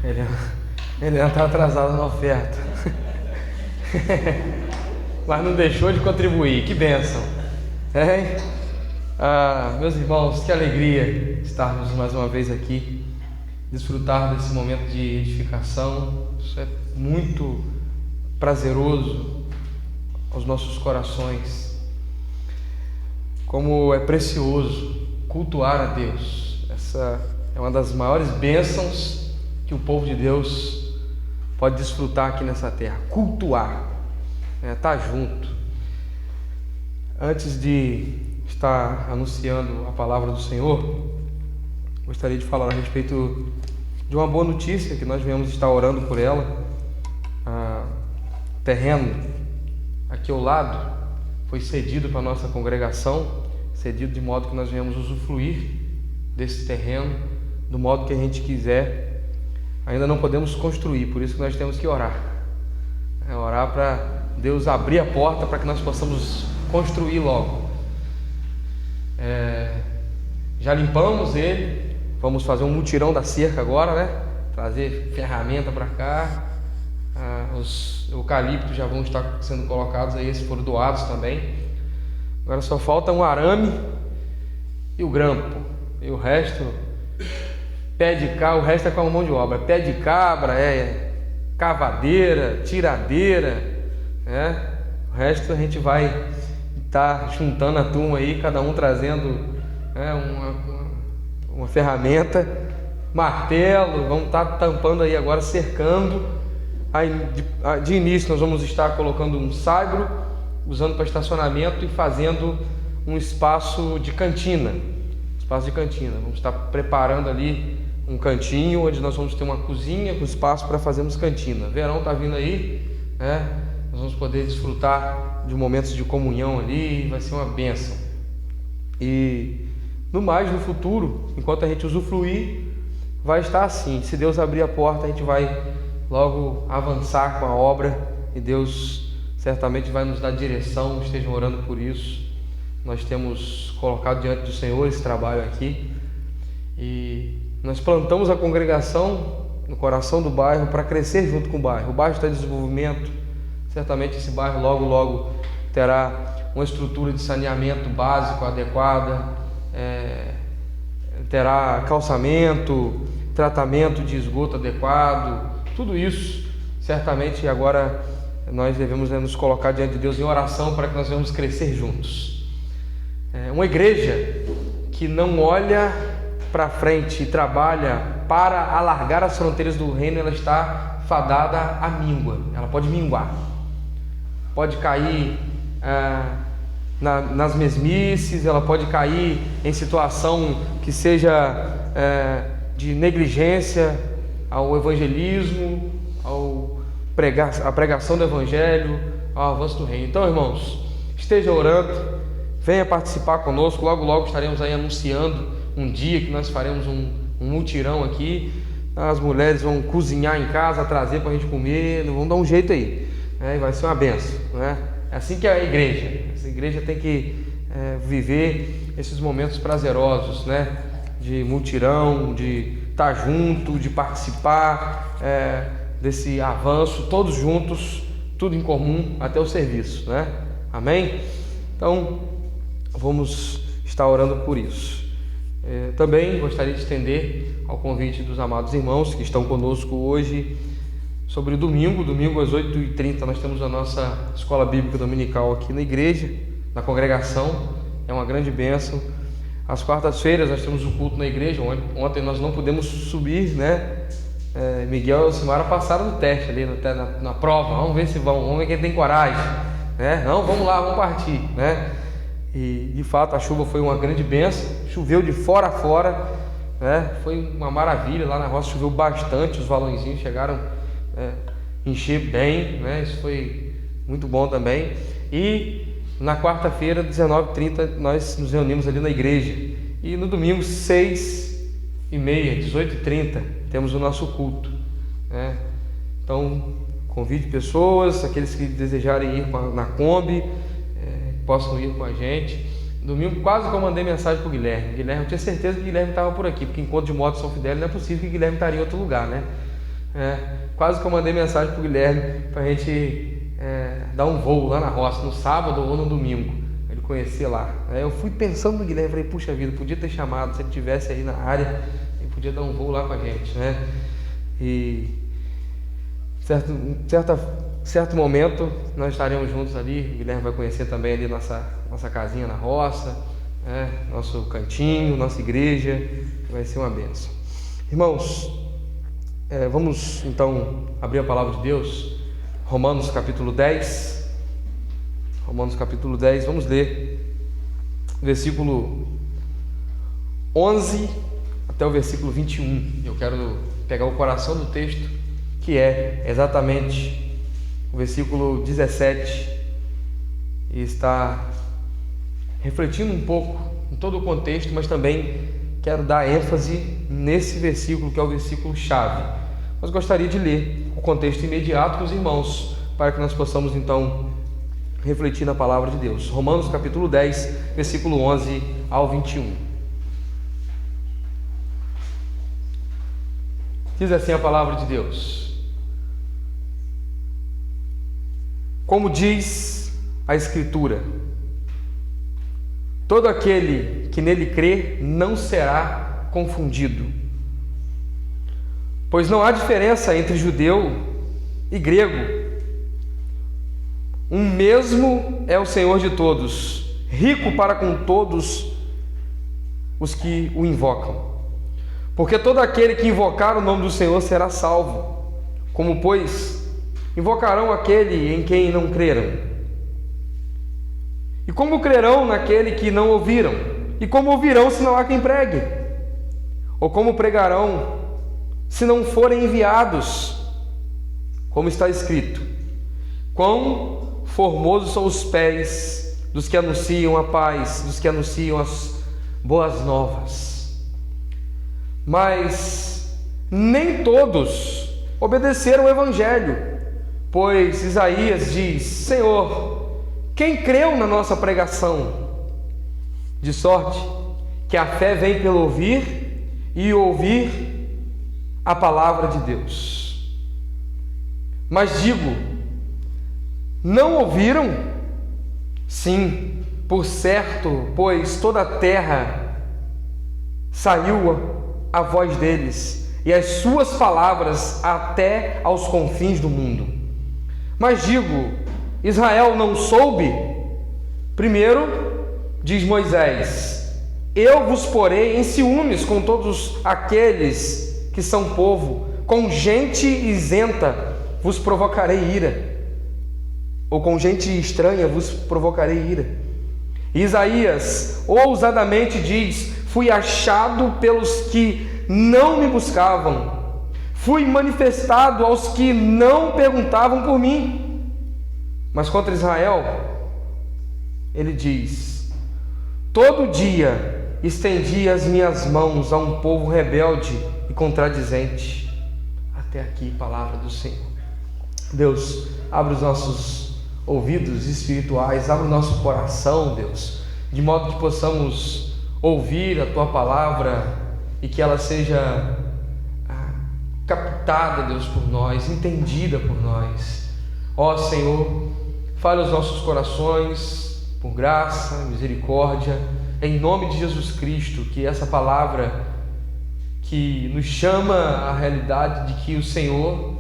Ele, ele não está atrasado na oferta. Mas não deixou de contribuir. Que bênção. Hein? Meus irmãos, que alegria estarmos mais uma vez aqui, desfrutar desse momento de edificação. Isso é muito prazeroso aos nossos corações. Como é precioso cultuar a Deus. Essa é uma das maiores bênçãos que o povo de Deus pode desfrutar aqui nessa terra. Cultuar, estar junto. Antes de estar anunciando a palavra do Senhor, gostaria de falar a respeito de uma boa notícia que nós viemos estar orando por ela. Terreno aqui ao lado foi cedido para a nossa congregação, cedido de modo que nós venhamos usufruir desse terreno do modo que a gente quiser. Ainda não podemos construir, por isso que nós temos que orar. Orar para Deus abrir a porta para que nós possamos construir logo. Já limpamos ele, vamos fazer um mutirão da cerca agora, né? Trazer ferramenta para cá. Os eucaliptos já vão estar sendo colocados aí, esses foram doados também. Agora só falta um arame e o grampo, e o resto pé de cabra, o resto é com a mão de obra. Pé de cabra, cavadeira, tiradeira, o resto a gente vai estar juntando a turma aí, cada um trazendo uma ferramenta, martelo. Vamos estar tampando aí agora, cercando. Aí, de início nós vamos estar colocando um saibro, usando para estacionamento, e fazendo um espaço de cantina. Vamos estar preparando ali um cantinho onde nós vamos ter uma cozinha com espaço para fazermos cantina. Verão está vindo aí, nós vamos poder desfrutar de momentos de comunhão ali, vai ser uma bênção. E no mais, no futuro, enquanto a gente usufruir, vai estar assim. Se Deus abrir a porta, a gente vai logo avançar com a obra, e Deus certamente vai nos dar direção. Estejam orando por isso. Nós temos colocado diante do Senhor esse trabalho aqui, e nós plantamos a congregação no coração do bairro para crescer junto com o bairro. O bairro está em desenvolvimento, certamente esse bairro logo terá uma estrutura de saneamento básico adequada, terá calçamento, tratamento de esgoto adequado. Tudo isso, certamente, agora nós devemos nos colocar diante de Deus em oração para que nós venhamos crescer juntos. Uma igreja que não olha para frente e trabalha para alargar as fronteiras do reino, ela está fadada à míngua. Ela pode minguar, pode cair nas mesmices, ela pode cair em situação que seja de negligência ao evangelismo, à pregação do evangelho, ao avanço do reino. Então, irmãos, esteja orando, venha participar conosco. Logo estaremos aí anunciando um dia que nós faremos um mutirão aqui. As mulheres vão cozinhar em casa, trazer para a gente comer, vamos dar um jeito aí, e vai ser uma benção, É assim que é a igreja. Essa igreja tem que viver esses momentos prazerosos, de mutirão, de estar junto, de participar desse avanço, todos juntos, tudo em comum, até o serviço, Amém? Então, vamos estar orando por isso. Também gostaria de estender ao convite dos amados irmãos que estão conosco hoje sobre o domingo às 8h30, nós temos a nossa escola bíblica dominical aqui na igreja, na congregação. É uma grande bênção. Às quartas-feiras nós temos um culto na igreja. Ontem nós não pudemos subir, Miguel e Alcimara passaram no teste ali, na prova. Vamos ver se vamos ver quem tem coragem, Não, vamos lá, vamos partir, E de fato a chuva foi uma grande bênção. Choveu de fora a fora, Foi uma maravilha. Lá na roça choveu bastante, os valõezinhos chegaram encher bem, Isso foi muito bom também. E na quarta-feira, 19h30, nós nos reunimos ali na igreja. E no domingo, 6h30, 18h30, temos o nosso culto, Então, convide pessoas, aqueles que desejarem ir na Kombi, possam ir com a gente. Domingo quase que eu mandei mensagem para o Guilherme. Eu tinha certeza que o Guilherme estava por aqui, porque encontro de moto São Fidélis não é possível que o Guilherme estaria em outro lugar, Quase que eu mandei mensagem para o Guilherme para a gente dar um voo lá na roça, no sábado ou no domingo, para ele conhecer lá. Eu fui pensando no Guilherme, falei, puxa vida, podia ter chamado, se ele estivesse aí na área, ele podia dar um voo lá com a gente, né? E certo momento nós estaremos juntos ali. O Guilherme vai conhecer também ali nossa casinha na roça, nosso cantinho, nossa igreja, vai ser uma bênção. Irmãos, vamos então abrir a palavra de Deus, Romanos capítulo 10. Romanos capítulo 10, vamos ler versículo 11 até o versículo 21. Eu quero pegar o coração do texto, que é exatamente o versículo 17, e está refletindo um pouco em todo o contexto, mas também quero dar ênfase nesse versículo, que é o versículo chave. Mas gostaria de ler o contexto imediato com os irmãos, para que nós possamos então refletir na palavra de Deus. Romanos capítulo 10, versículo 11 ao 21. Diz assim a palavra de Deus: como diz a Escritura, todo aquele que nele crê não será confundido, pois não há diferença entre judeu e grego. Um mesmo é o Senhor de todos, rico para com todos os que o invocam. Porque todo aquele que invocar o nome do Senhor será salvo. Como, pois, invocarão aquele em quem não creram? E como crerão naquele que não ouviram? E como ouvirão se não há quem pregue? Ou como pregarão se não forem enviados? Como está escrito: quão formosos são os pés dos que anunciam a paz, dos que anunciam as boas novas. Mas nem todos obedeceram o Evangelho, pois Isaías diz: Senhor, quem creu na nossa pregação? De sorte que a fé vem pelo ouvir, e ouvir a palavra de Deus. Mas digo, não ouviram? Sim, por certo, pois toda a terra saiu a voz deles, e as suas palavras até aos confins do mundo. Mas digo, Israel não soube? Primeiro, diz Moisés: eu vos porei em ciúmes com todos aqueles que são povo, com gente isenta vos provocarei ira, ou com gente estranha vos provocarei ira. Isaías ousadamente diz: fui achado pelos que não me buscavam, fui manifestado aos que não perguntavam por mim. Mas contra Israel, ele diz: todo dia estendi as minhas mãos a um povo rebelde e contradizente. Até aqui, palavra do Senhor. Deus, abre os nossos ouvidos espirituais, abre o nosso coração, Deus, de modo que possamos ouvir a Tua palavra e que ela seja captada, Deus, por nós, entendida por nós. Ó Senhor, fale aos nossos corações, por graça, misericórdia, em nome de Jesus Cristo, que essa palavra que nos chama à realidade de que o Senhor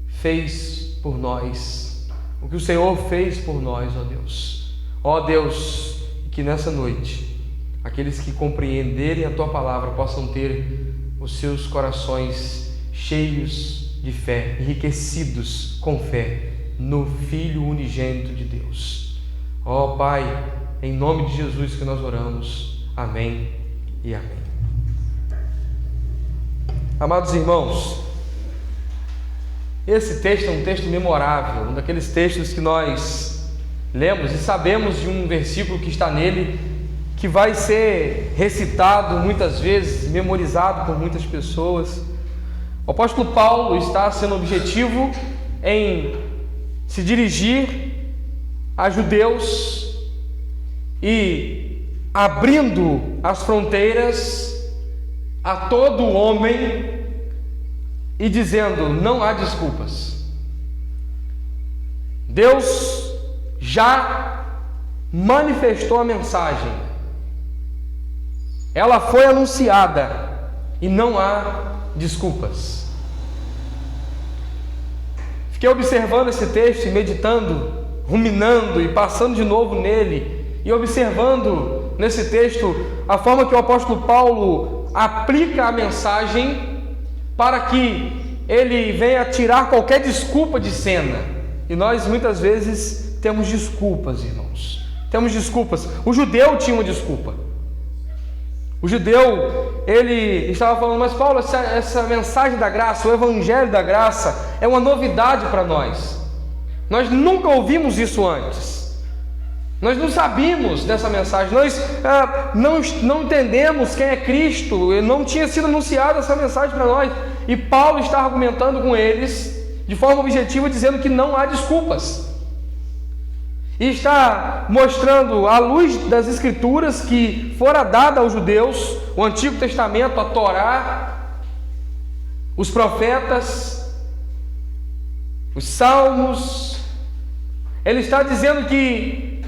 fez por nós, o que o Senhor fez por nós, ó Deus. Ó Deus, que nessa noite aqueles que compreenderem a Tua palavra possam ter os seus corações cheios de fé, enriquecidos com fé no Filho unigênito de Deus. Ó Pai, em nome de Jesus que nós oramos. Amém e amém. Amados irmãos, esse texto é um texto memorável, um daqueles textos que nós lemos e sabemos de um versículo que está nele, que vai ser recitado muitas vezes, memorizado por muitas pessoas. O apóstolo Paulo está sendo objetivo em se dirigir a judeus e abrindo as fronteiras a todo homem e dizendo: não há desculpas. Deus já manifestou a mensagem, ela foi anunciada e não há desculpas. Fiquei observando esse texto e meditando, ruminando e passando de novo nele, e observando nesse texto a forma que o apóstolo Paulo aplica a mensagem para que ele venha tirar qualquer desculpa de cena. E nós muitas vezes temos desculpas, irmãos. Temos desculpas. O judeu tinha uma desculpa. O judeu, ele estava falando: mas Paulo, essa mensagem da graça, o evangelho da graça, é uma novidade para nós. Nós nunca ouvimos isso antes. Nós não sabíamos dessa mensagem. Nós não entendemos quem é Cristo. Não tinha sido anunciada essa mensagem para nós. E Paulo está argumentando com eles de forma objetiva, dizendo que não há desculpas. E está mostrando, à luz das Escrituras, que fora dada aos judeus o Antigo Testamento, a Torá, os profetas, os salmos. Ele está dizendo que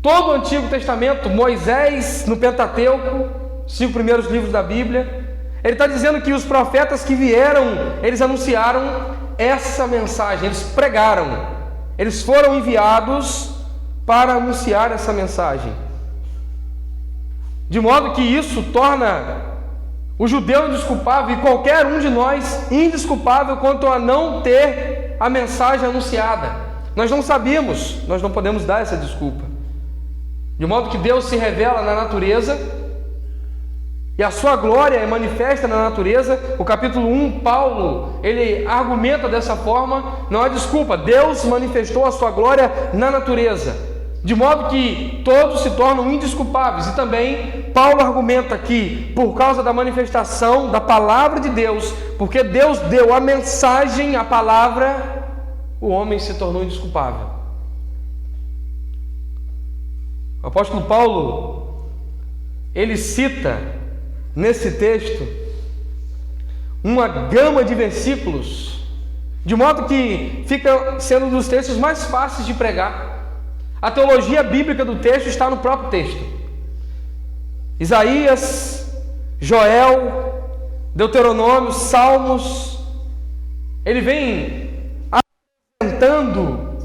todo o Antigo Testamento, Moisés no Pentateuco, 5 primeiros livros da Bíblia, ele está dizendo que os profetas que vieram, eles anunciaram essa mensagem, eles pregaram, eles foram enviados para anunciar essa mensagem, de modo que isso torna o judeu indesculpável e qualquer um de nós indesculpável quanto a não ter a mensagem anunciada. Nós não sabíamos, nós não podemos dar essa desculpa, de modo que Deus se revela na natureza e a sua glória é manifesta na natureza. O capítulo 1, Paulo, ele argumenta dessa forma: não há desculpa, Deus manifestou a sua glória na natureza, de modo que todos se tornam indesculpáveis. E também Paulo argumenta que, por causa da manifestação da palavra de Deus, porque Deus deu a mensagem, a palavra, o homem se tornou indesculpável. O apóstolo Paulo, ele cita nesse texto uma gama de versículos, de modo que fica sendo um dos textos mais fáceis de pregar. A teologia bíblica do texto está no próprio texto. Isaías, Joel, Deuteronômio, Salmos. Ele vem apresentando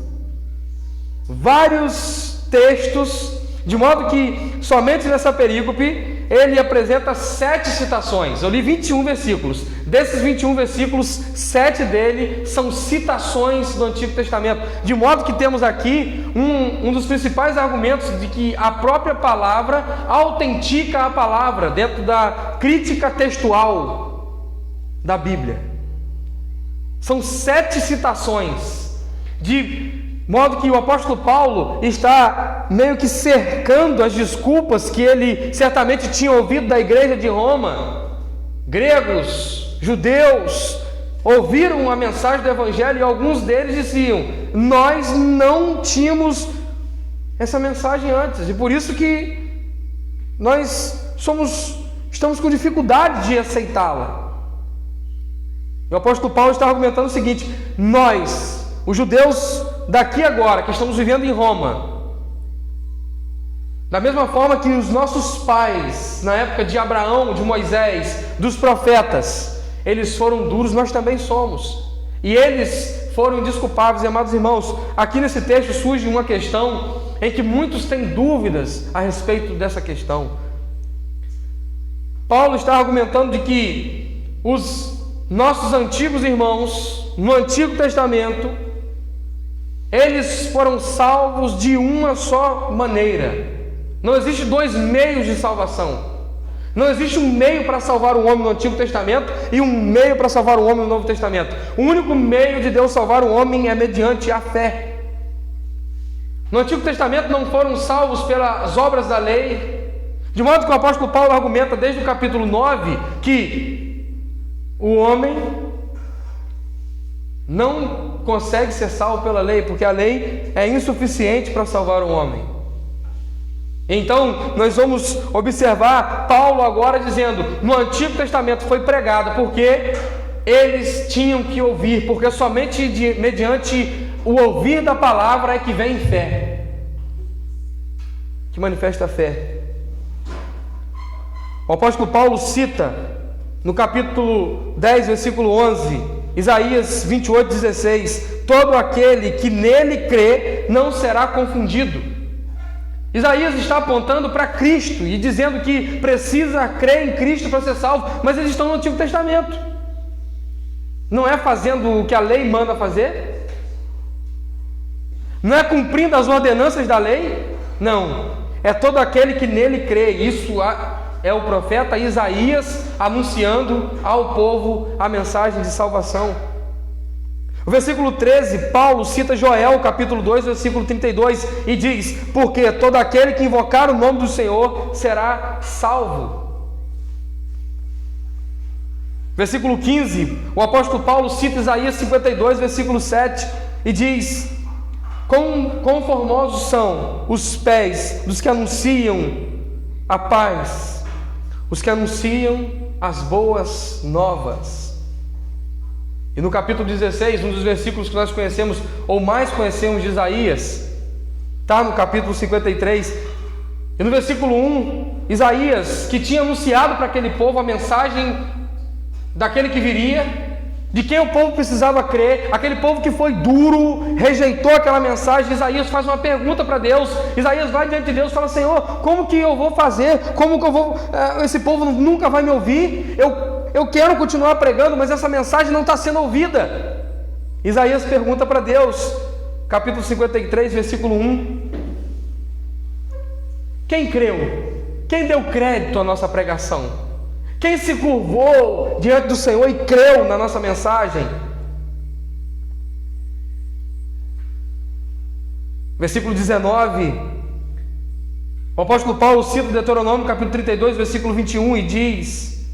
vários textos, de modo que somente nessa perícope ele apresenta 7 citações. Eu li 21 versículos. Desses 21 versículos, 7 dele são citações do Antigo Testamento. De modo que temos aqui um dos principais argumentos de que a própria palavra autentica a palavra dentro da crítica textual da Bíblia. São 7 citações, de modo que o apóstolo Paulo está meio que cercando as desculpas que ele certamente tinha ouvido da igreja de Roma. Gregos, judeus, ouviram a mensagem do evangelho e alguns deles diziam: nós não tínhamos essa mensagem antes, e por isso que nós estamos com dificuldade de aceitá-la. E o apóstolo Paulo está argumentando o seguinte: nós, os judeus daqui agora, que estamos vivendo em Roma, da mesma forma que os nossos pais, na época de Abraão, de Moisés, dos profetas, eles foram duros, nós também somos. E eles foram indesculpáveis. E, amados irmãos, aqui nesse texto surge uma questão em que muitos têm dúvidas a respeito dessa questão. Paulo está argumentando de que os nossos antigos irmãos, no Antigo Testamento, eles foram salvos de uma só maneira. Não existe 2 meios de salvação. Não existe um meio para salvar o homem no Antigo Testamento e um meio para salvar o homem no Novo Testamento. O único meio de Deus salvar o homem é mediante a fé. No Antigo Testamento não foram salvos pelas obras da lei, de modo que o apóstolo Paulo argumenta desde o capítulo 9 que o homem não consegue ser salvo pela lei, porque a lei é insuficiente para salvar o homem. Então nós vamos observar Paulo agora dizendo: no Antigo Testamento foi pregado, porque eles tinham que ouvir, porque somente mediante o ouvir da palavra é que vem fé, que manifesta a fé. O apóstolo Paulo cita no capítulo 10, versículo 11, Isaías 28, 16: todo aquele que nele crê não será confundido. Isaías está apontando para Cristo e dizendo que precisa crer em Cristo para ser salvo, mas eles estão no Antigo Testamento. Não é fazendo o que a lei manda fazer? Não é cumprindo as ordenanças da lei? Não, é todo aquele que nele crê. Isso é o profeta Isaías anunciando ao povo a mensagem de salvação. O versículo 13, Paulo cita Joel, capítulo 2, versículo 32, e diz: porque todo aquele que invocar o nome do Senhor será salvo. Versículo 15, o apóstolo Paulo cita Isaías 52, versículo 7, e diz: quão formosos são os pés dos que anunciam a paz, os que anunciam as boas novas. E no capítulo 16, um dos versículos que nós conhecemos, ou mais conhecemos de Isaías, está no capítulo 53, e no versículo 1, Isaías, que tinha anunciado para aquele povo a mensagem daquele que viria, de quem o povo precisava crer, aquele povo que foi duro, rejeitou aquela mensagem. Isaías faz uma pergunta para Deus. Isaías vai diante de Deus e fala: Senhor, como que eu vou fazer? Como que eu vou? Esse povo nunca vai me ouvir. Eu quero continuar pregando, mas essa mensagem não está sendo ouvida. Isaías pergunta para Deus, capítulo 53, versículo 1: quem creu? Quem deu crédito à nossa pregação? Quem se curvou diante do Senhor e creu na nossa mensagem? Versículo 19, o apóstolo Paulo cita Deuteronômio capítulo 32, versículo 21, e diz: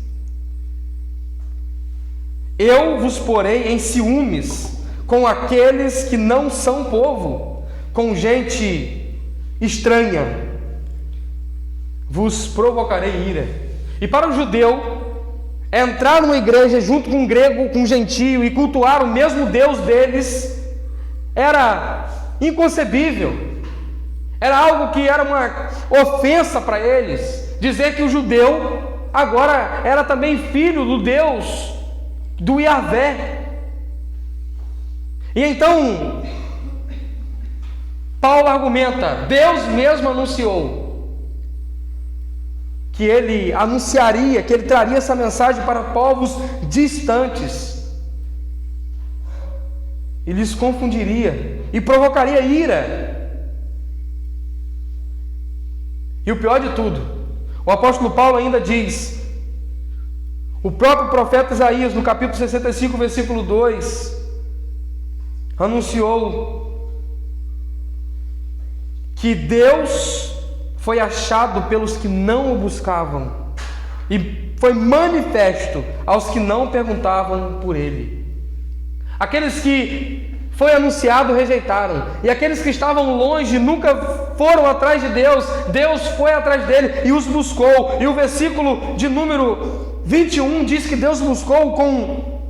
eu vos porei em ciúmes com aqueles que não são povo, com gente estranha, vos provocarei ira. E para o judeu, entrar numa igreja junto com um grego, com um gentio, e cultuar o mesmo Deus deles, era inconcebível. Era algo que era uma ofensa para eles. Dizer que o judeu agora era também filho do Deus, do Yahvé. E então, Paulo argumenta: Deus mesmo anunciou que ele anunciaria, que ele traria essa mensagem para povos distantes, e lhes confundiria e provocaria ira. E o pior de tudo, o apóstolo Paulo ainda diz, o próprio profeta Isaías, no capítulo 65, versículo 2, anunciou que Deus foi achado pelos que não o buscavam, e foi manifesto aos que não perguntavam por ele. Aqueles que foi anunciado rejeitaram, e aqueles que estavam longe nunca foram atrás de Deus. Deus foi atrás dele e os buscou. E o versículo de número 21 diz que Deus buscou com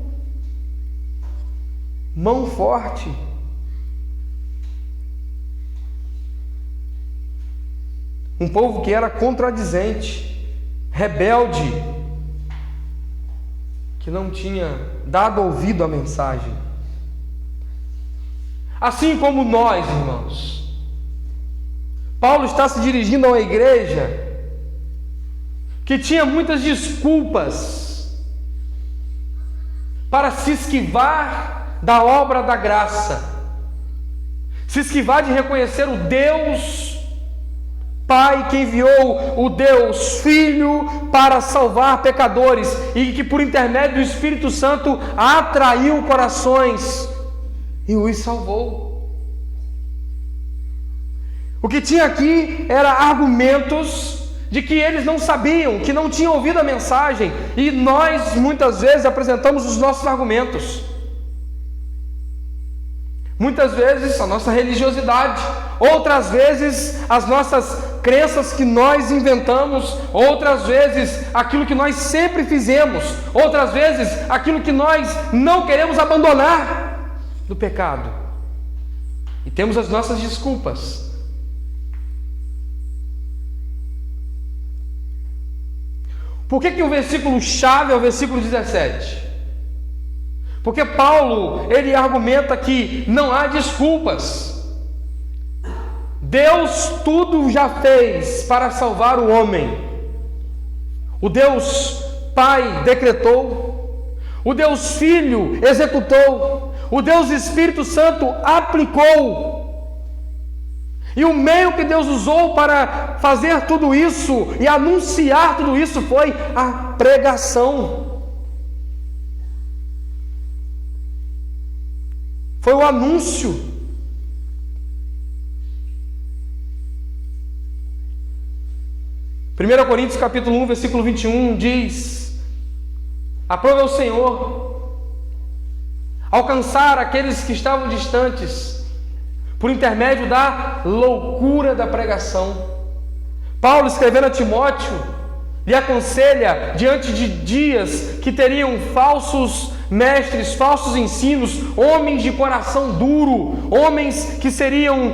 mão forte. Um povo que era contradizente, rebelde, que não tinha dado ouvido à mensagem. Assim como nós, irmãos, Paulo está se dirigindo a uma igreja que tinha muitas desculpas para se esquivar da obra da graça, se esquivar de reconhecer o Deus Pai que enviou o Deus Filho para salvar pecadores, e que por intermédio do Espírito Santo atraiu corações e os salvou. O que tinha aqui era argumentos de que eles não sabiam, que não tinham ouvido a mensagem, e nós muitas vezes apresentamos os nossos argumentos. Muitas vezes a nossa religiosidade, outras vezes as nossas crenças que nós inventamos, outras vezes aquilo que nós sempre fizemos, outras vezes aquilo que nós não queremos abandonar do pecado. E temos as nossas desculpas. Por que o versículo chave é o versículo 17? Porque Paulo, ele argumenta que não há desculpas. Deus tudo já fez para salvar o homem. O Deus Pai decretou, o Deus Filho executou, o Deus Espírito Santo aplicou. E o meio que Deus usou para fazer tudo isso e anunciar tudo isso foi a pregação. Foi o anúncio. 1 Coríntios capítulo 1, versículo 21 diz: aprove ao Senhor alcançar aqueles que estavam distantes por intermédio da loucura da pregação. Paulo, escrevendo a Timóteo, lhe aconselha, diante de dias que teriam falsos mestres, falsos ensinos, homens de coração duro, homens que seriam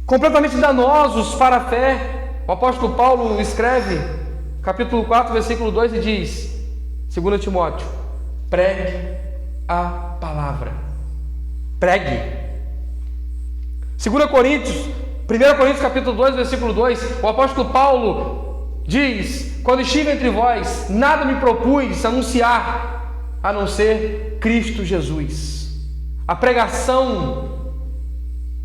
completamente danosos para a fé. O apóstolo Paulo escreve, capítulo 4, versículo 2, e diz, 2 Timóteo, pregue a palavra. Pregue. 1 Coríntios capítulo 2, versículo 2, o apóstolo Paulo diz: quando estive entre vós, nada me propus anunciar, a não ser Cristo Jesus. A pregação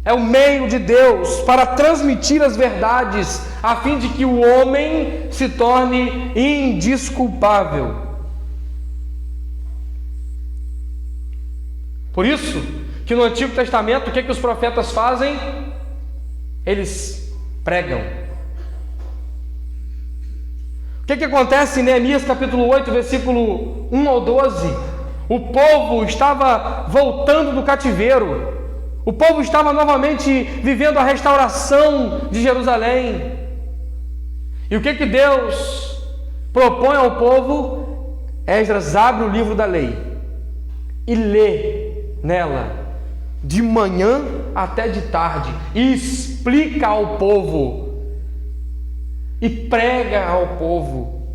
é o meio de Deus para transmitir as verdades, a fim de que o homem se torne indesculpável. Por isso que no Antigo Testamento, o que os profetas fazem? Eles pregam. O que acontece em Neemias capítulo 8, versículo 1 ao 12? O povo estava voltando do cativeiro. O povo estava novamente vivendo a restauração de Jerusalém. E o que Deus propõe ao povo? Esdras abre o livro da lei e lê nela de manhã até de tarde, e explica ao povo, e prega ao povo.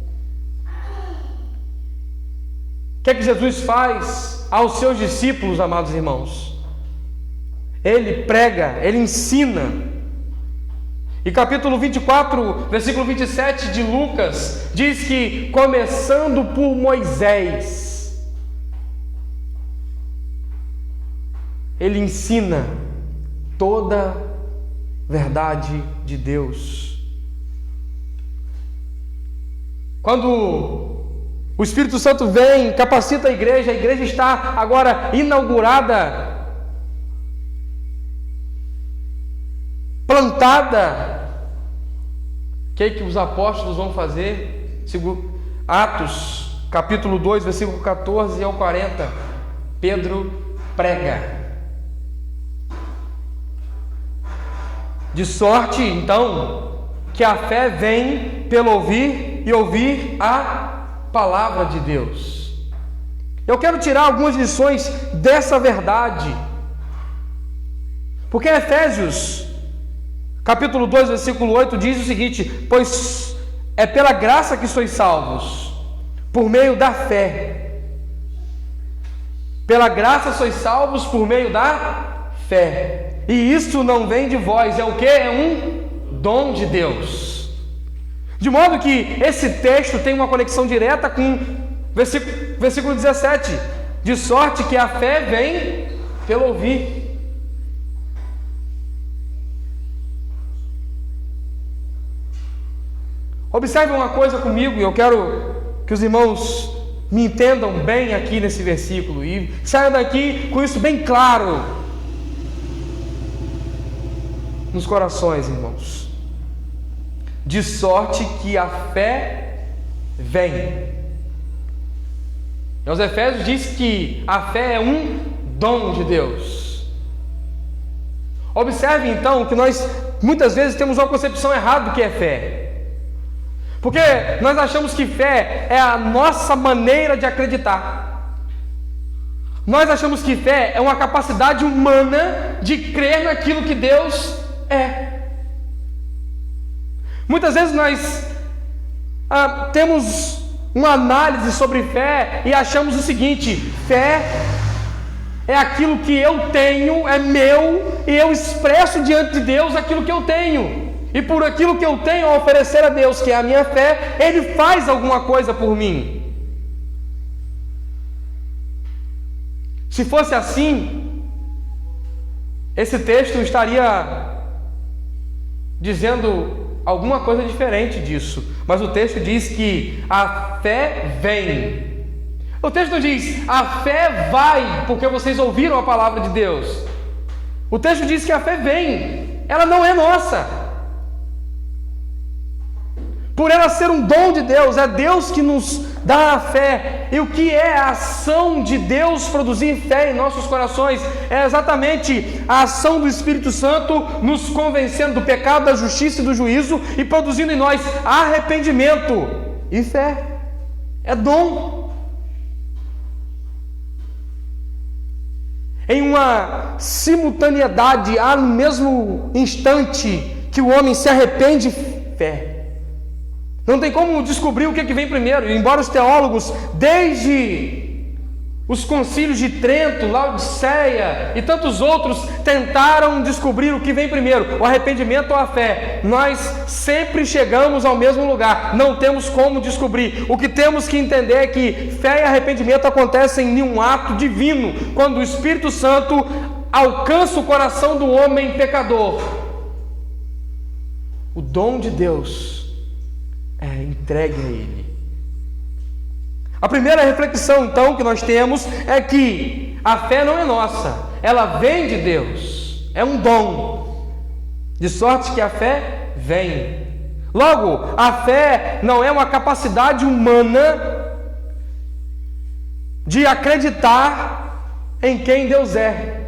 O que Jesus faz aos seus discípulos, amados irmãos? Ele prega, ele ensina. E capítulo 24, versículo 27 de Lucas, diz que, começando por Moisés, ele ensina toda a verdade de Deus. Quando o Espírito Santo vem, capacita a igreja está agora inaugurada, plantada. O que os apóstolos vão fazer? Atos, capítulo 2, versículo 14 ao 40. Pedro prega. De sorte, então, que a fé vem pelo ouvir e ouvir a palavra de Deus. Eu quero tirar algumas lições dessa verdade, porque Efésios, capítulo 2, versículo 8, diz o seguinte: pois é pela graça que sois salvos, por meio da fé. Pela graça sois salvos por meio da fé. E isso não vem de vós, é o que? É um dom de Deus. De modo que esse texto tem uma conexão direta com versículo 17. De sorte que a fé vem pelo ouvir. Observe uma coisa comigo, e eu quero que os irmãos me entendam bem aqui nesse versículo e saiam daqui com isso bem claro nos corações, irmãos. De sorte que a fé vem. Aos Efésios diz que a fé é um dom de Deus. Observe então que nós muitas vezes temos uma concepção errada do que é fé. Porque nós achamos que fé é a nossa maneira de acreditar. Nós achamos que fé é uma capacidade humana de crer naquilo que Deus é. Muitas vezes nós temos uma análise sobre fé e achamos o seguinte: fé é aquilo que eu tenho, é meu, e eu expresso diante de Deus aquilo que eu tenho. E por aquilo que eu tenho a oferecer a Deus, que é a minha fé, Ele faz alguma coisa por mim. Se fosse assim, esse texto estaria dizendo alguma coisa diferente disso. Mas o texto diz que a fé vem. O texto não diz, a fé vai, porque vocês ouviram a palavra de Deus. O texto diz que a fé vem, ela não é nossa. Por ela ser um dom de Deus, é Deus que nos dá a fé. E o que é a ação de Deus produzir fé em nossos corações? É exatamente a ação do Espírito Santo nos convencendo do pecado, da justiça e do juízo e produzindo em nós arrependimento e fé. É dom. Em uma simultaneidade, há no mesmo instante que o homem se arrepende, fé. Não tem como descobrir o que vem primeiro. Embora os teólogos, desde os concílios de Trento, Laodiceia e tantos outros, tentaram descobrir o que vem primeiro, o arrependimento ou a fé, nós sempre chegamos ao mesmo lugar. Não temos como descobrir. O que temos que entender é que fé e arrependimento acontecem em um ato divino, quando o Espírito Santo alcança o coração do homem pecador. O dom de Deus é entregue a Ele. A primeira reflexão, então, que nós temos é que a fé não é nossa, ela vem de Deus, é um dom, de sorte que a fé vem. Logo, a fé não é uma capacidade humana de acreditar em quem Deus é,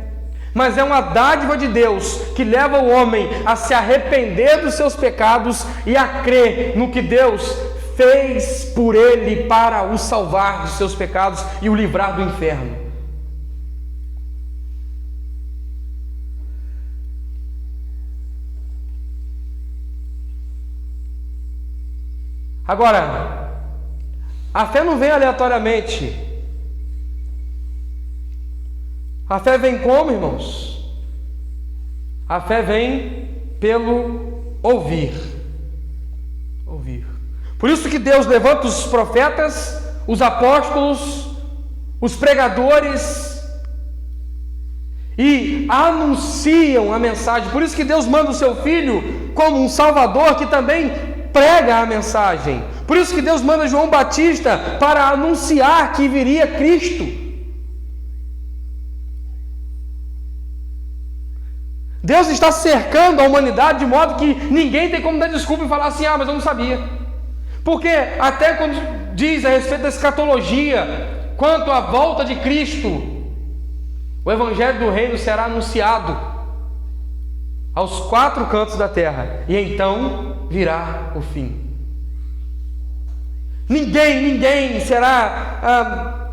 mas é uma dádiva de Deus que leva o homem a se arrepender dos seus pecados e a crer no que Deus fez por ele para o salvar dos seus pecados e o livrar do inferno. Agora, a fé não vem aleatoriamente. A fé vem como, irmãos? A fé vem pelo ouvir. Ouvir. Por isso que Deus levanta os profetas, os apóstolos, os pregadores e anunciam a mensagem. Por isso que Deus manda o seu Filho como um Salvador que também prega a mensagem. Por isso que Deus manda João Batista para anunciar que viria Cristo. Deus está cercando a humanidade de modo que ninguém tem como dar desculpa e falar assim, mas eu não sabia. Porque até quando diz a respeito da escatologia, quanto à volta de Cristo, o Evangelho do Reino será anunciado aos 4 cantos da terra, e então virá o fim. Ninguém será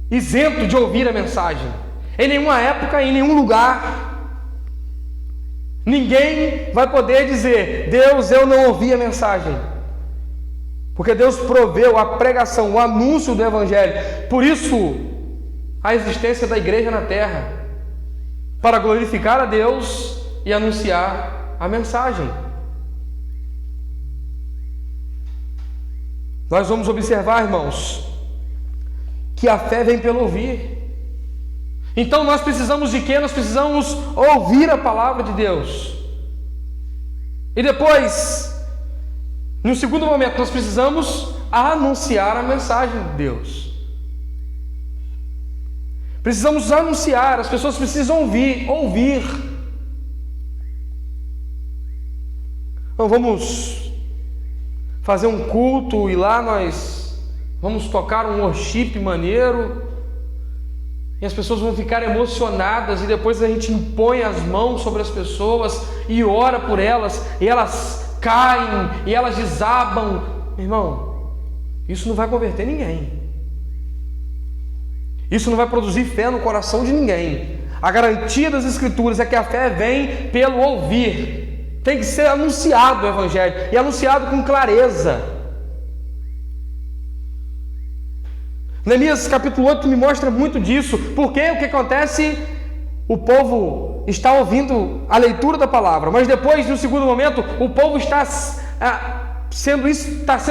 isento de ouvir a mensagem, em nenhuma época, em nenhum lugar. Ninguém vai poder dizer, Deus, eu não ouvi a mensagem, porque Deus proveu a pregação, o anúncio do Evangelho. Por isso, a existência da igreja na terra, para glorificar a Deus e anunciar a mensagem. Nós vamos observar, irmãos, que a fé vem pelo ouvir. Então nós precisamos de quê? Nós precisamos ouvir a palavra de Deus. E depois, no segundo momento, nós precisamos anunciar a mensagem de Deus. Precisamos anunciar, as pessoas precisam ouvir. Então vamos fazer um culto e lá nós vamos tocar um worship maneiro. E as pessoas vão ficar emocionadas, e depois a gente impõe as mãos sobre as pessoas e ora por elas, e elas caem, e elas desabam. Meu irmão, isso não vai converter ninguém. Isso não vai produzir fé no coração de ninguém. A garantia das Escrituras é que a fé vem pelo ouvir. Tem que ser anunciado o Evangelho, e anunciado com clareza. Neemias capítulo 8 me mostra muito disso, porque o que acontece? O povo está ouvindo a leitura da palavra, mas depois, no segundo momento, o povo está sendo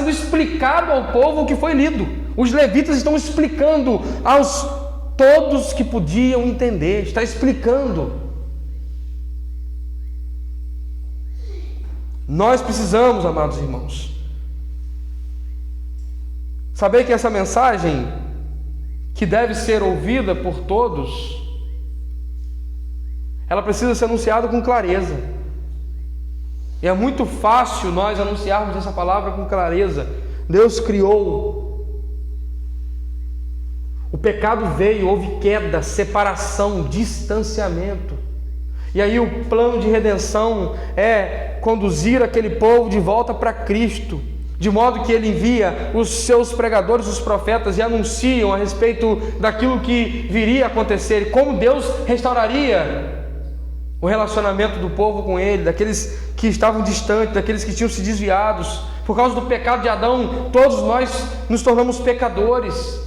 explicado ao povo o que foi lido. Os levitas estão explicando aos todos que podiam entender, está explicando. Nós precisamos, amados irmãos, saber que essa mensagem, que deve ser ouvida por todos, ela precisa ser anunciada com clareza. E é muito fácil nós anunciarmos essa palavra com clareza. Deus criou. O pecado veio, houve queda, separação, distanciamento. E aí o plano de redenção é conduzir aquele povo de volta para Cristo, de modo que Ele envia os seus pregadores, os profetas, e anunciam a respeito daquilo que viria a acontecer, e como Deus restauraria o relacionamento do povo com Ele, daqueles que estavam distantes, daqueles que tinham se desviados. Por causa do pecado de Adão, todos nós nos tornamos pecadores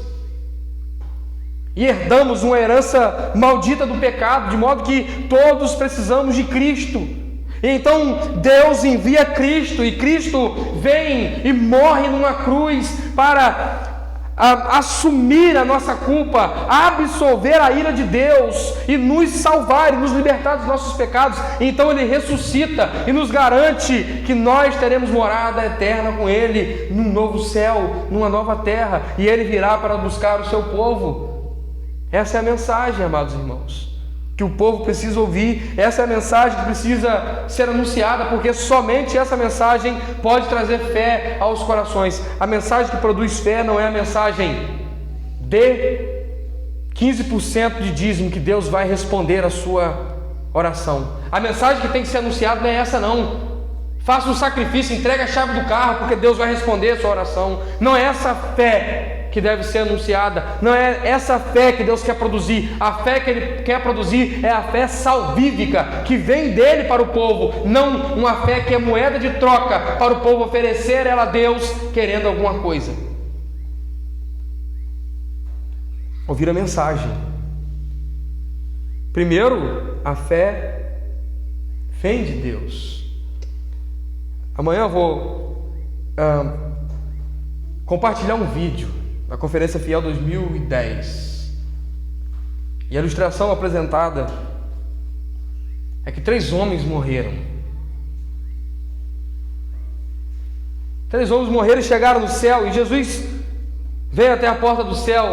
e herdamos uma herança maldita do pecado, de modo que todos precisamos de Cristo. E então Deus envia Cristo, e Cristo vem e morre numa cruz para assumir a nossa culpa, absolver a ira de Deus e nos salvar e nos libertar dos nossos pecados. E então Ele ressuscita e nos garante que nós teremos morada eterna com Ele, num novo céu, numa nova terra, e Ele virá para buscar o seu povo. Essa é a mensagem, amados irmãos, que o povo precisa ouvir. Essa é a mensagem que precisa ser anunciada, porque somente essa mensagem pode trazer fé aos corações. A mensagem que produz fé não é a mensagem de 15% de dízimo que Deus vai responder a sua oração. A mensagem que tem que ser anunciada não é essa não. Faça um sacrifício, entregue a chave do carro, porque Deus vai responder a sua oração. Não é essa fé que deve ser anunciada, não é essa fé que Deus quer produzir. A fé que Ele quer produzir é a fé salvífica, que vem dEle para o povo, não uma fé que é moeda de troca para o povo oferecer ela a Deus, querendo alguma coisa. Ouvir a mensagem. Primeiro, a fé vem de Deus. Amanhã eu vou compartilhar um vídeo da Conferência Fiel 2010. E a ilustração apresentada é que 3 homens morreram. 3 homens morreram e chegaram no céu, e Jesus veio até a porta do céu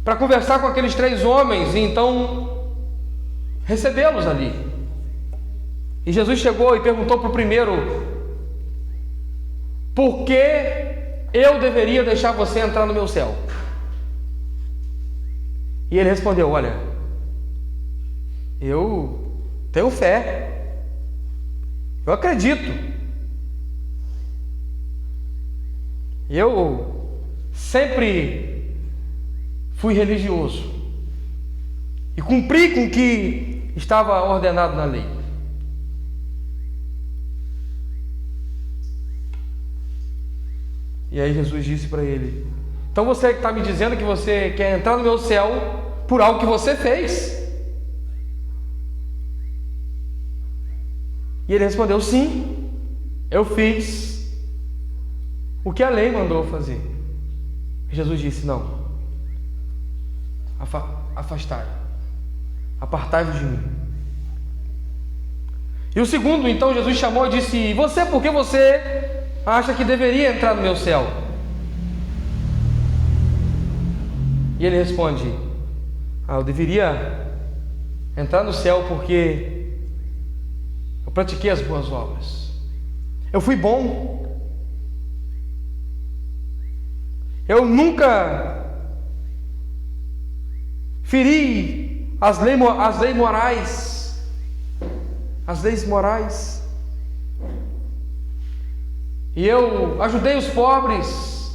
para conversar com aqueles 3 homens e então recebê-los ali. E Jesus chegou e perguntou para o primeiro: por que eu deveria deixar você entrar no meu céu? E ele respondeu: olha, eu tenho fé, eu acredito, eu sempre fui religioso e cumpri com o que estava ordenado na lei. E aí Jesus disse para ele: então você está me dizendo que você quer entrar no meu céu por algo que você fez? E ele respondeu: sim, eu fiz o que a lei mandou fazer. E Jesus disse: não, afastai, apartai-vos de mim. E o segundo, então Jesus chamou e disse: e você, por que você acha que deveria entrar no meu céu? E ele responde: eu deveria entrar no céu porque eu pratiquei as boas obras, eu fui bom, eu nunca feri as leis morais, e eu ajudei os pobres,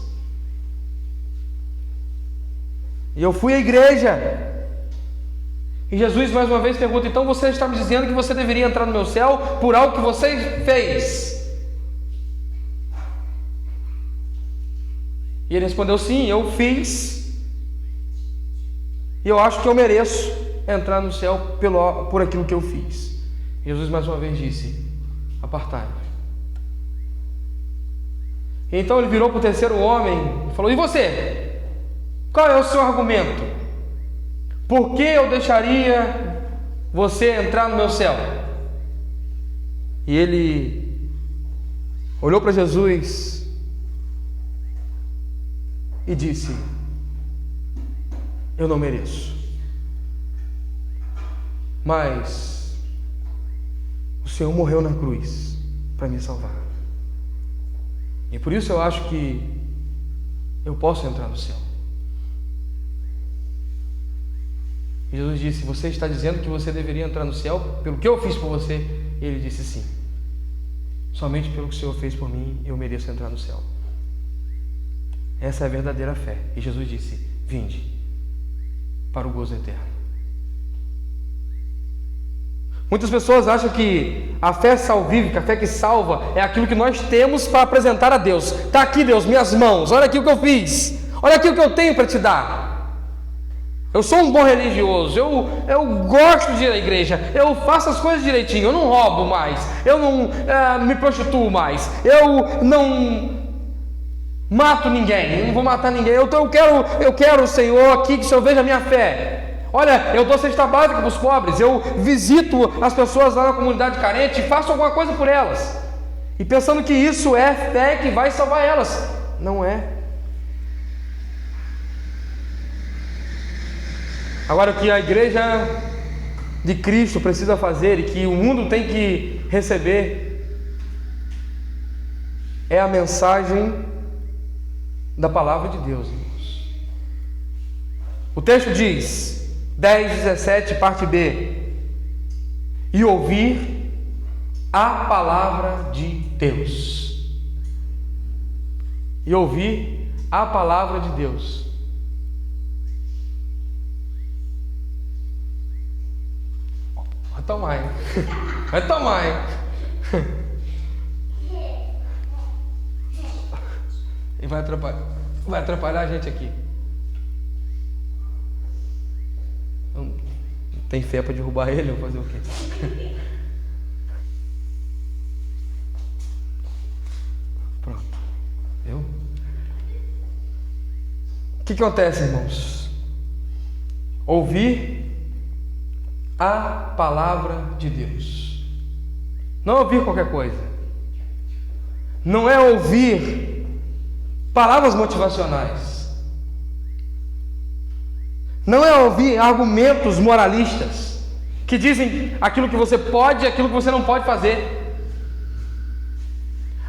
e eu fui à igreja. E Jesus mais uma vez pergunta: então você está me dizendo que você deveria entrar no meu céu por algo que você fez? E ele respondeu: sim, eu fiz, e eu acho que eu mereço entrar no céu por aquilo que eu fiz. E Jesus mais uma vez disse: apartai-vos. Então ele virou para o terceiro homem e falou: e você? Qual é o seu argumento? Por que eu deixaria você entrar no meu céu? E ele olhou para Jesus e disse: eu não mereço, mas o Senhor morreu na cruz para me salvar, e por isso eu acho que eu posso entrar no céu. E Jesus disse: você está dizendo que você deveria entrar no céu pelo que eu fiz por você? E ele disse: sim, somente pelo que o Senhor fez por mim eu mereço entrar no céu. Essa é a verdadeira fé. E Jesus disse: vinde para o gozo eterno. Muitas pessoas acham que a fé salvífica, a fé que salva, é aquilo que nós temos para apresentar a Deus. Está aqui, Deus, minhas mãos, olha aqui o que eu fiz, olha aqui o que eu tenho para te dar. Eu sou um bom religioso, eu gosto de ir à igreja, eu faço as coisas direitinho, eu não roubo mais, eu não me prostituo mais, eu não mato ninguém, eu não vou matar ninguém, eu quero, Senhor, aqui que o Senhor veja a minha fé. Olha, eu dou cesta básica para os pobres, eu visito as pessoas lá na comunidade carente e faço alguma coisa por elas, e pensando que isso é fé que vai salvar elas. Não é. Agora, o que a igreja de Cristo precisa fazer e que o mundo tem que receber é a mensagem da palavra de Deus, irmãos. O texto diz, 10:17, parte B: e ouvir a palavra de Deus. E ouvir a palavra de Deus. Vai tomar, hein? E vai atrapalhar a gente aqui. Não tem fé para derrubar ele, vou fazer o quê? Pronto. Viu? O que acontece, irmãos? Ouvir a palavra de Deus. Não ouvir qualquer coisa. Não é ouvir palavras motivacionais. Não é ouvir argumentos moralistas que dizem aquilo que você pode e aquilo que você não pode fazer.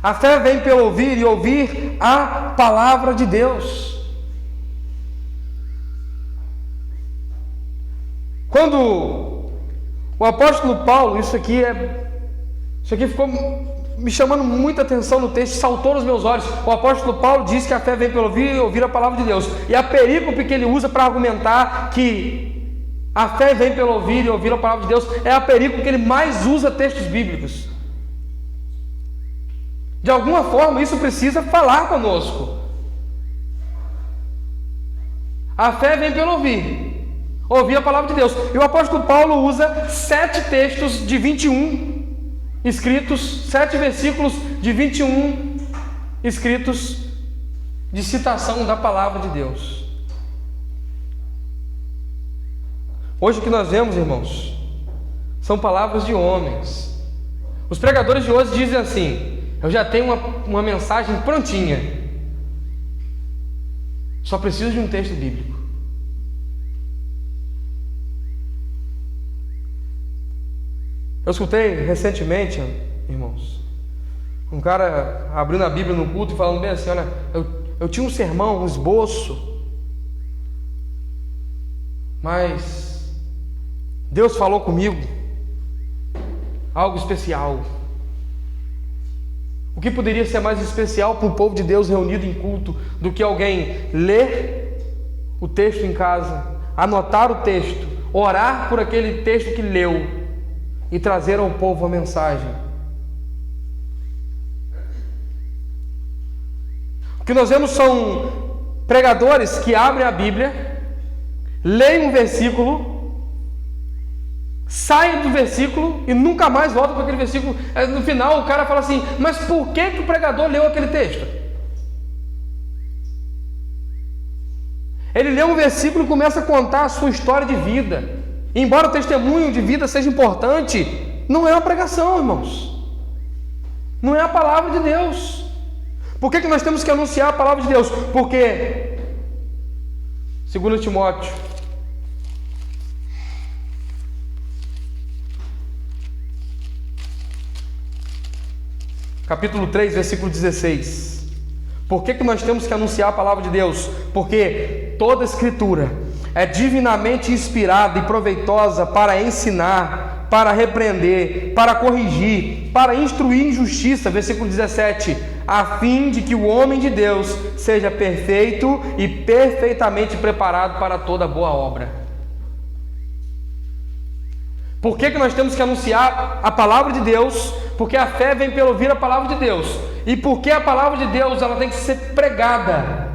A fé vem pelo ouvir, e ouvir a palavra de Deus. Quando o apóstolo Paulo, isso aqui ficou me chamando muita atenção no texto, saltou nos meus olhos. O apóstolo Paulo diz que a fé vem pelo ouvir e ouvir a palavra de Deus. E a perícope que ele usa para argumentar que a fé vem pelo ouvir e ouvir a palavra de Deus é a perícope que ele mais usa textos bíblicos. De alguma forma isso precisa falar conosco. A fé vem pelo ouvir a palavra de Deus. E o apóstolo Paulo usa 7 textos de 21 escritos, 7 versículos de 21 escritos de citação da palavra de Deus. Hoje o que nós vemos, irmãos, são palavras de homens. Os pregadores de hoje dizem assim: eu já tenho uma mensagem prontinha, só preciso de um texto bíblico. Eu escutei recentemente, irmãos, um cara abrindo a Bíblia no culto e falando bem assim: olha, eu tinha um sermão, um esboço, Mas Deus falou comigo algo especial. O que poderia ser mais especial para o povo de Deus reunido em culto do que alguém ler o texto em casa, anotar o texto, orar por aquele texto que leu e trazer ao povo a mensagem? O que nós vemos são pregadores que abrem a Bíblia, leem um versículo, saem do versículo e nunca mais voltam para aquele versículo. No final o cara fala assim: mas por que o pregador leu aquele texto? Ele lê um versículo e começa a contar a sua história de vida. E embora o testemunho de vida seja importante, não é uma pregação, irmãos. Não é a palavra de Deus. Por que nós temos que anunciar a palavra de Deus? Porque 2 Timóteo capítulo 3, versículo 16. Por que nós temos que anunciar a palavra de Deus? Porque toda Escritura é divinamente inspirada e proveitosa para ensinar, para repreender, para corrigir, para instruir em justiça, versículo 17, a fim de que o homem de Deus seja perfeito e perfeitamente preparado para toda boa obra. Por que nós temos que anunciar a palavra de Deus? Porque a fé vem pelo ouvir a palavra de Deus. E porque a palavra de Deus ela tem que ser pregada?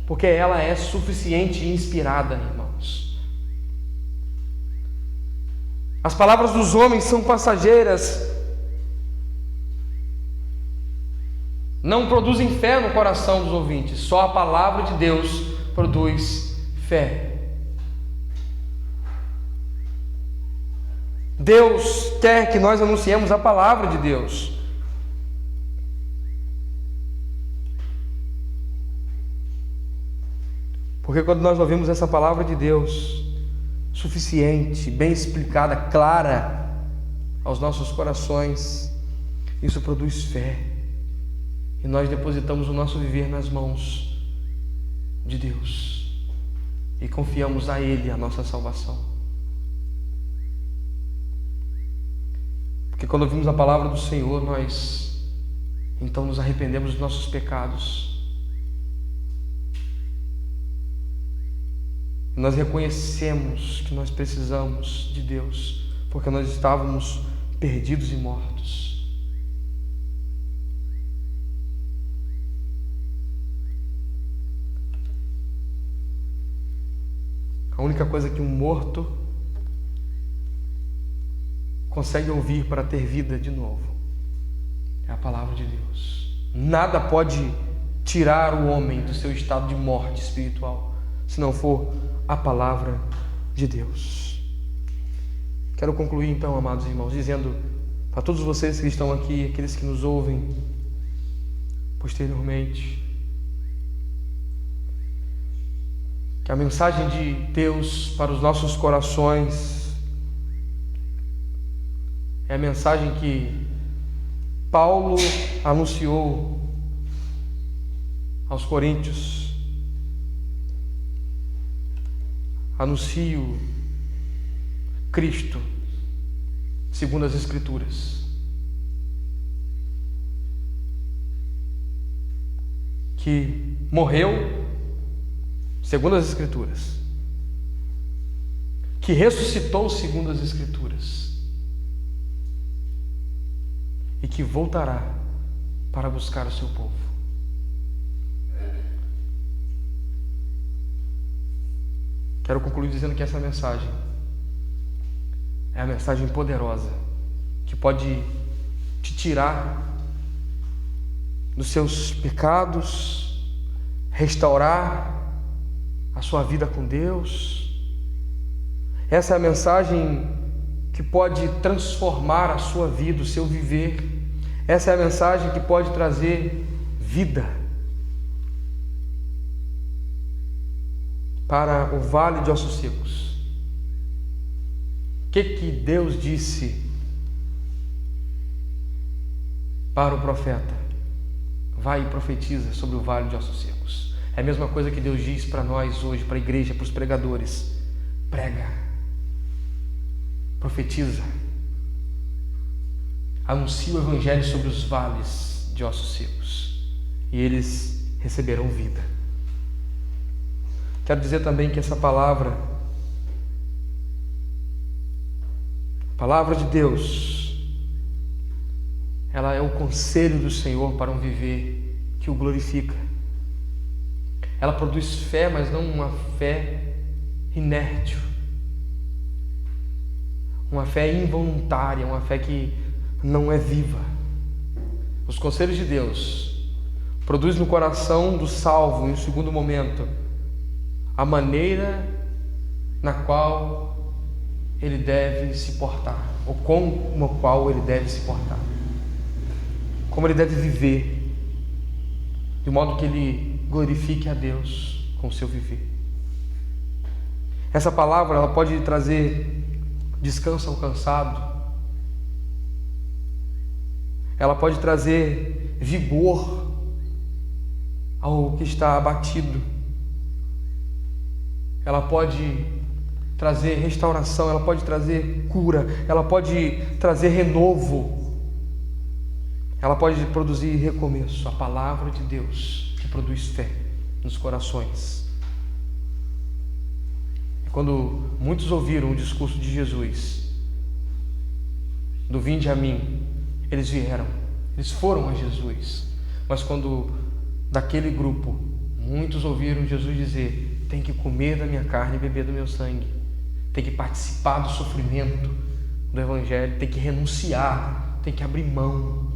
Porque ela é suficiente e inspirada, irmãos. As palavras dos homens são passageiras, não produzem fé no coração dos ouvintes. Só a palavra de Deus produz fé. Deus quer que nós anunciemos a palavra de Deus. Porque quando nós ouvimos essa palavra de Deus, suficiente, bem explicada, clara aos nossos corações, isso produz fé. E nós depositamos o nosso viver nas mãos de Deus. E confiamos a Ele a nossa salvação. Porque quando ouvimos a palavra do Senhor, nós então nos arrependemos dos nossos pecados. Nós reconhecemos que nós precisamos de Deus, porque nós estávamos perdidos e mortos. A única coisa que um morto consegue ouvir para ter vida de novo é a palavra de Deus. Nada pode tirar o homem do seu estado de morte espiritual, se não for a palavra de Deus. Quero concluir então, amados irmãos, dizendo para todos vocês que estão aqui, aqueles que nos ouvem posteriormente, que a mensagem de Deus para os nossos corações é a mensagem que Paulo anunciou aos Coríntios. Anuncio Cristo segundo as Escrituras, que morreu segundo as Escrituras, que ressuscitou segundo as Escrituras e que voltará para buscar o seu povo. Quero concluir dizendo que essa mensagem é a mensagem poderosa que pode te tirar dos seus pecados, restaurar a sua vida com Deus. Essa é a mensagem que pode transformar a sua vida, o seu viver. Essa é a mensagem que pode trazer vida para o vale de ossos secos. O que Deus disse para o profeta? Vai e profetiza sobre o vale de ossos secos. É a mesma coisa que Deus diz para nós hoje, para a igreja, para os pregadores: prega, profetiza, anuncia o evangelho sobre os vales de ossos secos, e eles receberão vida. Quero dizer também que essa palavra, a palavra de Deus, ela é o conselho do Senhor para um viver que o glorifica. Ela produz fé, mas não uma fé inértil, uma fé involuntária, uma fé que não é viva. Os conselhos de Deus produz no coração do salvo, em segundo momento, a maneira na qual ele deve se portar, ou como a qual ele deve se portar, como ele deve viver, de modo que ele glorifique a Deus com o seu viver. Essa palavra, ela pode trazer descanso ao cansado, ela pode trazer vigor ao que está abatido, ela pode trazer restauração, ela pode trazer cura, ela pode trazer renovo, ela pode produzir recomeço. A palavra de Deus que produz fé nos corações. E quando muitos ouviram o discurso de Jesus, do vinde a mim, eles vieram, eles foram a Jesus. Mas quando daquele grupo muitos ouviram Jesus dizer: tem que comer da minha carne e beber do meu sangue, tem que participar do sofrimento do evangelho, tem que renunciar, tem que abrir mão,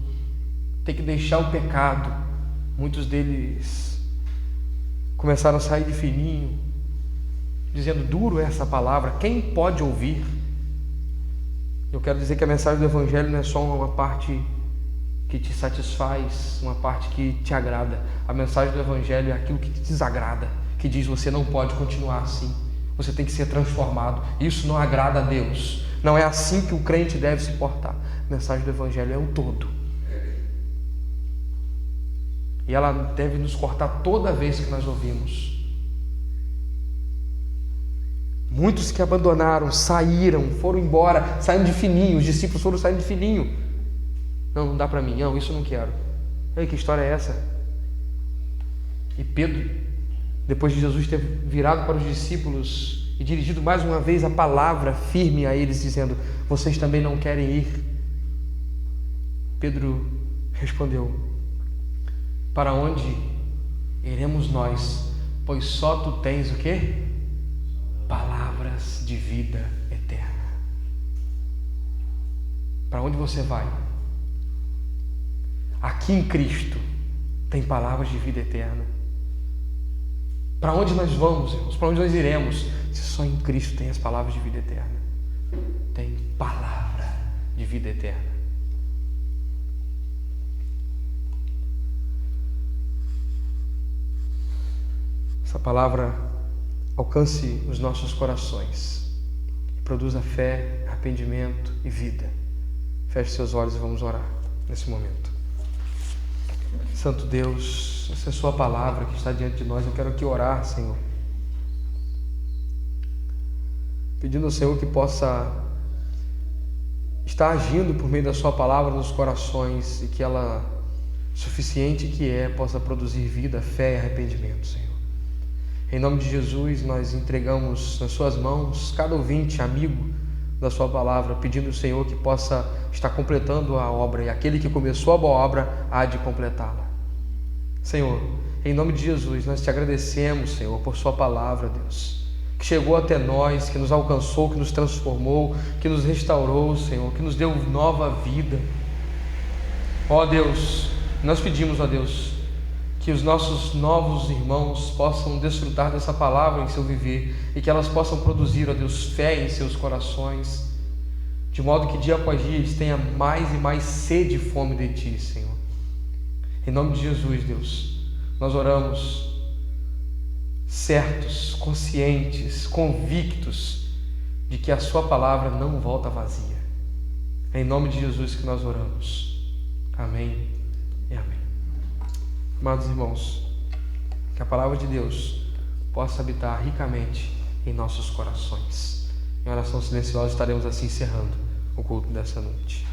tem que deixar o pecado, muitos deles começaram a sair de fininho, dizendo: duro é essa palavra, quem pode ouvir? Eu quero dizer que a mensagem do evangelho não é só uma parte que te satisfaz, uma parte que te agrada. A mensagem do evangelho é aquilo que te desagrada, que diz: você não pode continuar assim, você tem que ser transformado. Isso não agrada a Deus, não é assim que o crente deve se portar. A mensagem do evangelho é o todo, e ela deve nos cortar toda vez que nós ouvimos. Muitos que abandonaram, saíram, foram embora, saíram de fininho. Os discípulos foram saindo de fininho. Não dá para mim, não, isso eu não quero. Ei, que história é essa? E Pedro, depois de Jesus ter virado para os discípulos e dirigido mais uma vez a palavra firme a eles, dizendo: vocês também não querem ir? Pedro respondeu: para onde iremos nós? Pois só tu tens o quê? Palavras de vida eterna. Para onde você vai? Aqui em Cristo tem palavras de vida eterna. Para onde nós vamos, irmãos? Para onde nós iremos? Se só em Cristo tem as palavras de vida eterna. Tem palavra de vida eterna. Essa palavra alcance os nossos corações e produza fé, arrependimento e vida. Feche seus olhos e vamos orar nesse momento. Santo Deus, essa é a sua palavra que está diante de nós. Eu quero aqui orar, Senhor, pedindo ao Senhor que possa estar agindo por meio da sua palavra nos corações, e que ela, suficiente que é, possa produzir vida, fé e arrependimento, Senhor. Em nome de Jesus, nós entregamos nas suas mãos cada ouvinte, amigo da sua palavra, pedindo ao Senhor que possa estar completando a obra, e aquele que começou a boa obra há de completá-la. Senhor, em nome de Jesus, nós te agradecemos, Senhor, por sua palavra, Deus, que chegou até nós, que nos alcançou, que nos transformou, que nos restaurou, Senhor, que nos deu nova vida. Ó Deus, nós pedimos, ó Deus, que os nossos novos irmãos possam desfrutar dessa palavra em seu viver, e que elas possam produzir, ó Deus, fé em seus corações, de modo que dia após dia eles tenham mais e mais sede e fome de Ti, Senhor. Em nome de Jesus, Deus, nós oramos certos, conscientes, convictos de que a sua palavra não volta vazia. É em nome de Jesus que nós oramos. Amém e amém. Amados irmãos, que a palavra de Deus possa habitar ricamente em nossos corações. Em oração silenciosa estaremos assim encerrando o culto dessa noite.